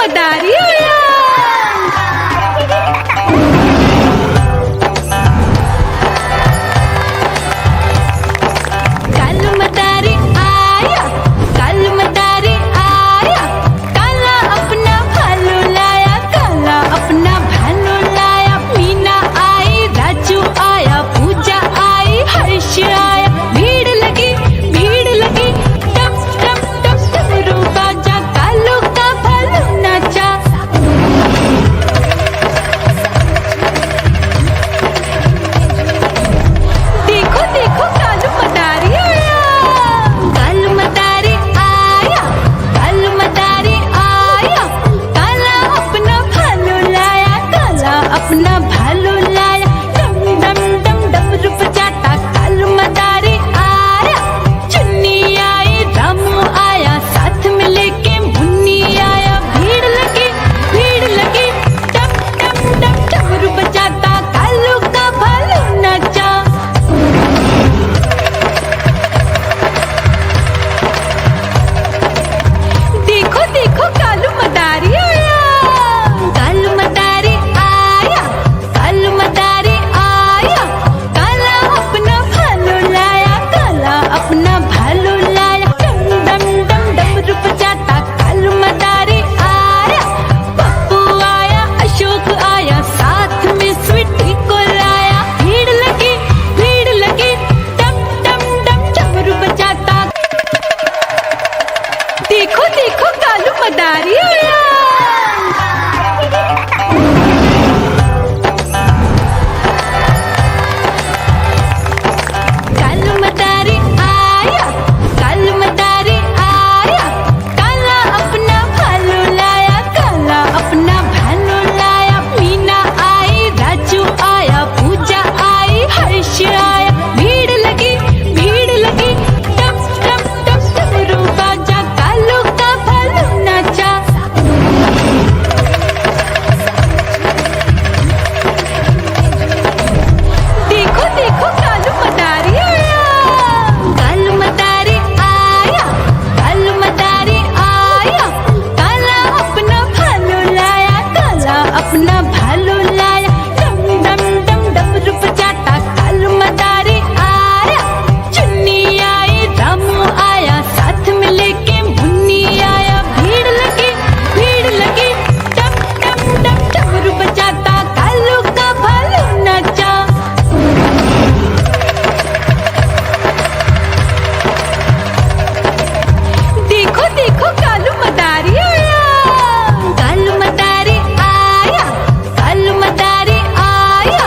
मदारी आया। कालू मदारी आया, कालू मदारी आया, काला अपना भालू लाया, काला अपना भालू लाया। मीना आई, राजू आया, पूजा आई, हर्ष आया। भीड़ लगी टप टप टप डमरू बाजा, कालू का भालू नाचा। देखो देखो कालू मदारी आया, कालू मदारी आया, कालू मदारी आया, काला अपना भालू लाया, काला अपना भालू लाया। डम डम डम डमरू बजाता कालू मदारी आया। चुन्नी आई, रामू आया, साथ में लेके मुन्नी आया। भीड़ लगी टप टप टप डमरू बजाता कालू का भालू नाचा। देखो देखो कालू मदारी आया, कालू मदारी आया, कालू मदारी आया, काला अपना भालू लाया, काला अपना भालू लाया। डम डम डम डमरू बजाता कालू मदारी आया। पप्पू आया, अशोक आया, साथ में स्वीटी को लाया। भीड़ लगी डम डम डम डमरू बजाता। देखो देखो कालू मदारी आया। कालू मदारी आया, कालू मदारी आया, काला अपना भालू लाया, काला अपना भालू लाया। मीना आई, राजू आया, पूजा आई, हर्ष आया। भीड़ लगी टप टप टप डमरू बाजा, कालू का भालू नाचा। देखो देखो कालू मदारी आया, कालू मदारी आया, कालू मदारी आया, काला अपना भालू लाया, काला अपना भालू लाया। डम डम डम डमरू बजाता कालू मदारी आया। चुन्नी आई, रामू आया, साथ में लेके मुन्नी आया। भीड़ लगी टप टप टप डमरू बजाता कालू का भालू नाचा। देखो देखो कालू मदारी आया, कालू मदारी आया, कालू मदारी आया,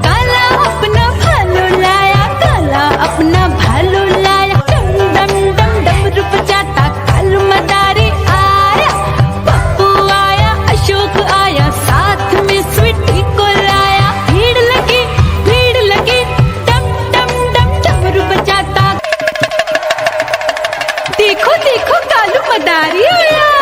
काला अपना भालू लाया, काला अपना भालू लाया। डम डम डम डमरू बजाता कालू मदारी आया। पप्पू आया, अशोक आया, साथ में स्वीटी को लाया। भीड़ लगी टप टप टप डमरू बजाता। देखो देखो कालू मदारी आया।